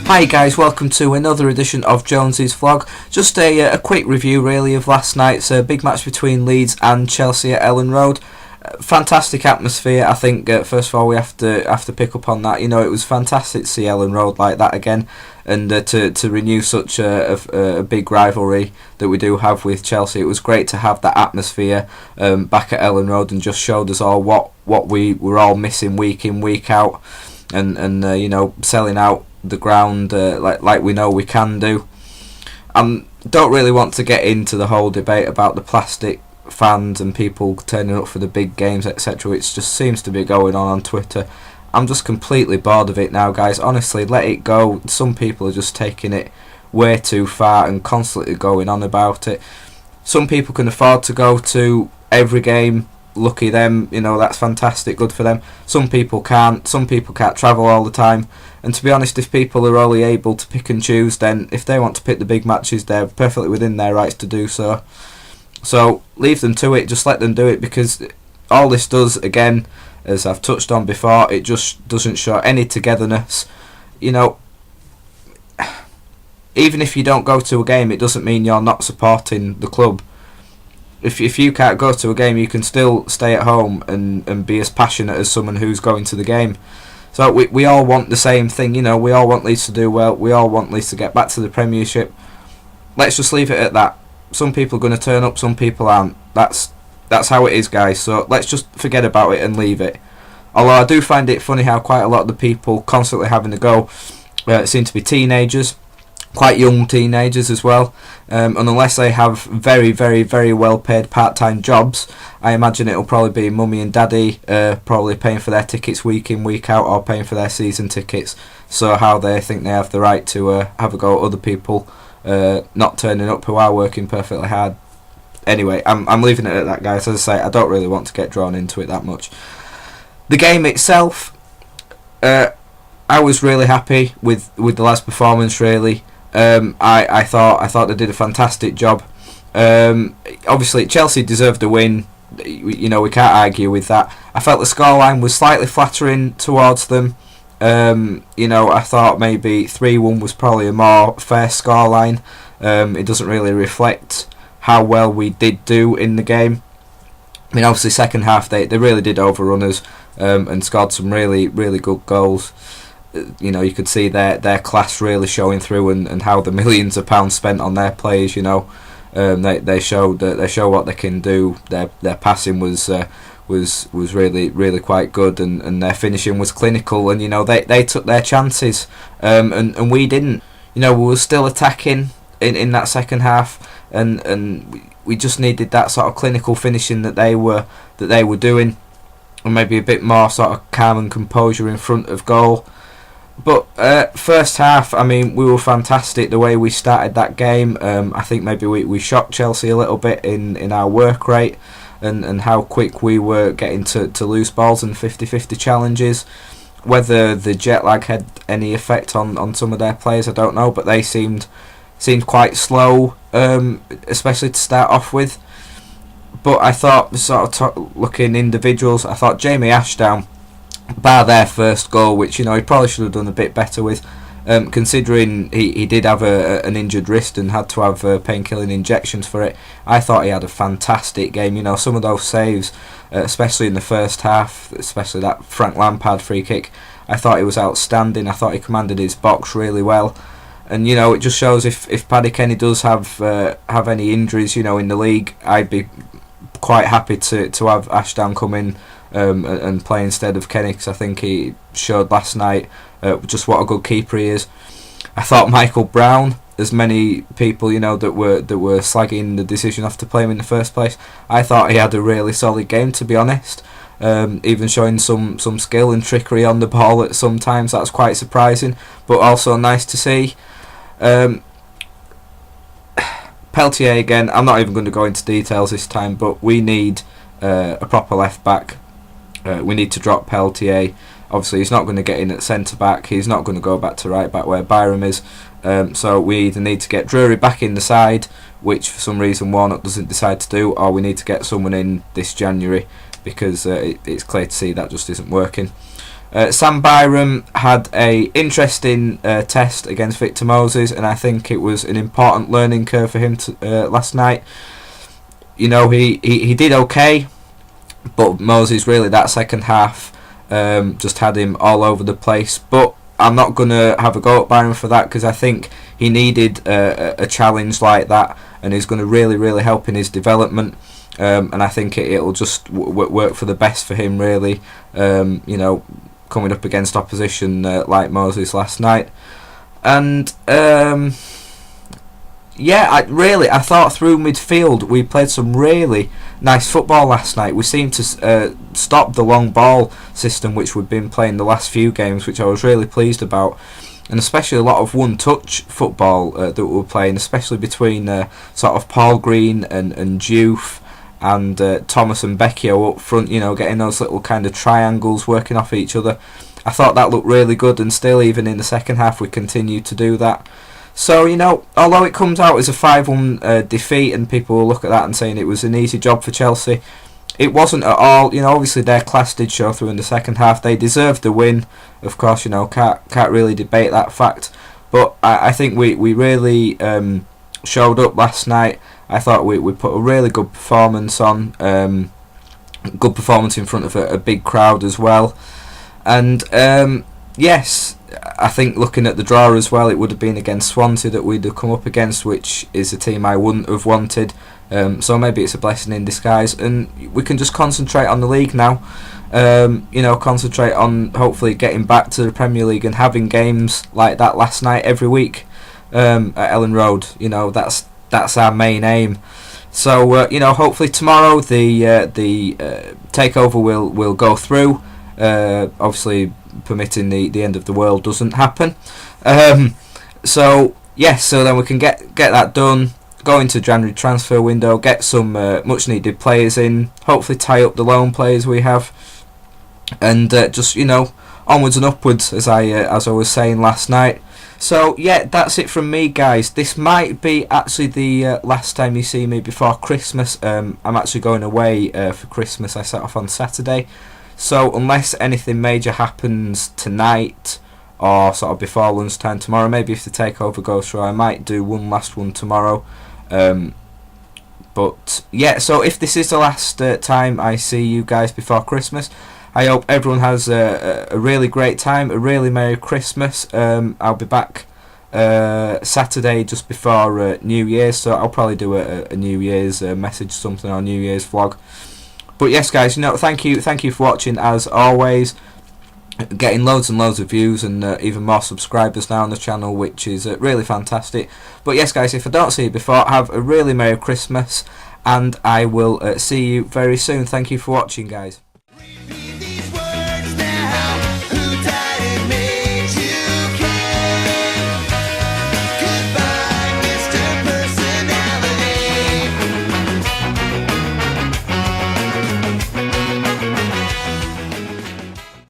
Hi guys, welcome to another edition of Jonesy's vlog. Just a quick review really of last night's big match between Leeds and Chelsea at Ellen Road. Fantastic atmosphere. I think first of all we have to pick up on that. You know, it was fantastic to see Ellen Road like that again, and to renew such a big rivalry that we do have with Chelsea. It was great to have that atmosphere back at Ellen Road, and just showed us all what we were all missing week in week out, and you know, selling out the ground like we know we can do. Don't really want to get into the whole debate about the plastic fans and people turning up for the big games, etc., which just seems to be going on Twitter. I'm just completely bored of it now, guys. Honestly, let it go. Some people are just taking it way too far and constantly going on about it. Some people can afford to go to every game. Lucky them, you know, that's fantastic, good for them. Some people can't. Some people can't travel all the time. And to be honest, if people are only able to pick and choose, then if they want to pick the big matches, they're perfectly within their rights to do so. So leave them to it, just let them do it, because all this does, again, as I've touched on before, it just doesn't show any togetherness. You know, even if you don't go to a game, it doesn't mean you're not supporting the club. If you can't go to a game, you can still stay at home and be as passionate as someone who's going to the game. So we all want the same thing, you know, we all want Leeds to do well, we all want Leeds to get back to the Premiership. Let's just leave it at that. Some people are going to turn up, some people aren't. That's how it is, guys, so let's just forget about it and leave it. Although I do find it funny how quite a lot of the people constantly having a go seem to be teenagers, quite young teenagers as well, and unless they have very, very, very well paid part-time jobs, I imagine it'll probably be mummy and daddy probably paying for their tickets week in, week out, or paying for their season tickets, so how they think they have the right to have a go at other people not turning up who are working perfectly hard. Anyway, I'm leaving it at that, guys. As I say, I don't really want to get drawn into it that much. The game itself, I was really happy with the last performance, really. I thought they did a fantastic job. Obviously, Chelsea deserved a win. You know, we can't argue with that. I felt the scoreline was slightly flattering towards them. You know, I thought maybe 3-1 was probably a more fair scoreline. It doesn't really reflect how well we did do in the game. I mean, obviously, second half they really did overrun us and scored some really, really good goals. You know, you could see their class really showing through, and how the millions of pounds spent on their players. You know, they show what they can do. Their passing was really, really quite good, and their finishing was clinical. And you know, they took their chances, and we didn't. You know, we were still attacking in that second half, and we just needed that sort of clinical finishing that they were doing, and maybe a bit more sort of calm and composure in front of goal. But first half, I mean, we were fantastic the way we started that game. I think maybe we shocked Chelsea a little bit in our work rate, and how quick we were getting to loose balls and 50-50 challenges. Whether the jet lag had any effect on some of their players, I don't know, but they seemed quite slow, especially to start off with. But I thought, sort of looking individuals, I thought Jamie Ashdown, bar their first goal, which, you know, he probably should have done a bit better with, considering he did have an injured wrist and had to have painkilling injections for it. I thought he had a fantastic game. You know, some of those saves, especially in the first half, especially that Frank Lampard free kick, I thought he was outstanding. I thought he commanded his box really well. And, you know, it just shows if Paddy Kenny does have any injuries, you know, in the league, I'd be quite happy to have Ashdown come in and play instead of Kenny, because I think he showed last night just what a good keeper he is. I thought Michael Brown, as many people, you know, that were slagging the decision off to play him in the first place, I thought he had a really solid game, to be honest. Even showing some skill and trickery on the ball at some times. That's quite surprising, but also nice to see. Peltier again, I'm not even going to go into details this time, but we need a proper left back. We need to drop Peltier. Obviously, he's not going to get in at centre back. He's not going to go back to right back where Byram is. So we either need to get Drury back in the side, which for some reason Warnock doesn't decide to do, or we need to get someone in this January, because it's clear to see that just isn't working. Sam Byram had a interesting test against Victor Moses, and I think it was an important learning curve for him last night. You know, he did okay, but Moses really that second half just had him all over the place. But I'm not going to have a go at Byron for that, because I think he needed a challenge like that, and is going to really help in his development. And I think it'll just work for the best for him, really. You know, coming up against opposition like Moses last night. And yeah, I thought through midfield we played some really nice football last night. We seemed to stop the long ball system which we've been playing the last few games, which I was really pleased about, and especially a lot of one-touch football that we were playing, especially between sort of Paul Green and Diouf and Thomas and Becchio up front, you know, getting those little kind of triangles working off each other. I thought that looked really good, and still even in the second half we continued to do that. So, you know, although it comes out as a 5-1 defeat, and people will look at that and saying it was an easy job for Chelsea, it wasn't at all. You know, obviously their class did show through in the second half. They deserved the win, of course. You know, can't really debate that fact. But I think we really showed up last night. I thought we put a really good performance on, good performance in front of a big crowd as well. And yes, I think looking at the draw as well, it would have been against Swansea that we'd have come up against, which is a team I wouldn't have wanted. So maybe it's a blessing in disguise, and we can just concentrate on the league now. You know, concentrate on hopefully getting back to the Premier League and having games like that last night every week at Ellen Road. You know, that's our main aim. So you know, hopefully tomorrow the takeover will go through. Obviously, permitting the end of the world doesn't happen. So yes, so then we can get that done. Go into January transfer window, get some much needed players in. Hopefully, tie up the loan players we have, and just, you know, onwards and upwards, as I was saying last night. So yeah, that's it from me, guys. This might be actually the last time you see me before Christmas. I'm actually going away for Christmas. I set off on Saturday. So unless anything major happens tonight or sort of before lunchtime tomorrow, maybe if the takeover goes through, I might do one last one tomorrow. But yeah, so if this is the last time I see you guys before Christmas, I hope everyone has a really great time, a really Merry Christmas. I'll be back Saturday just before New Year's, so I'll probably do a New Year's message, something, or New Year's vlog. But yes, guys, you know, thank you for watching as always. Getting loads and loads of views and even more subscribers now on the channel, which is really fantastic. But yes, guys, if I don't see you before, have a really Merry Christmas, and I will see you very soon. Thank you for watching, guys.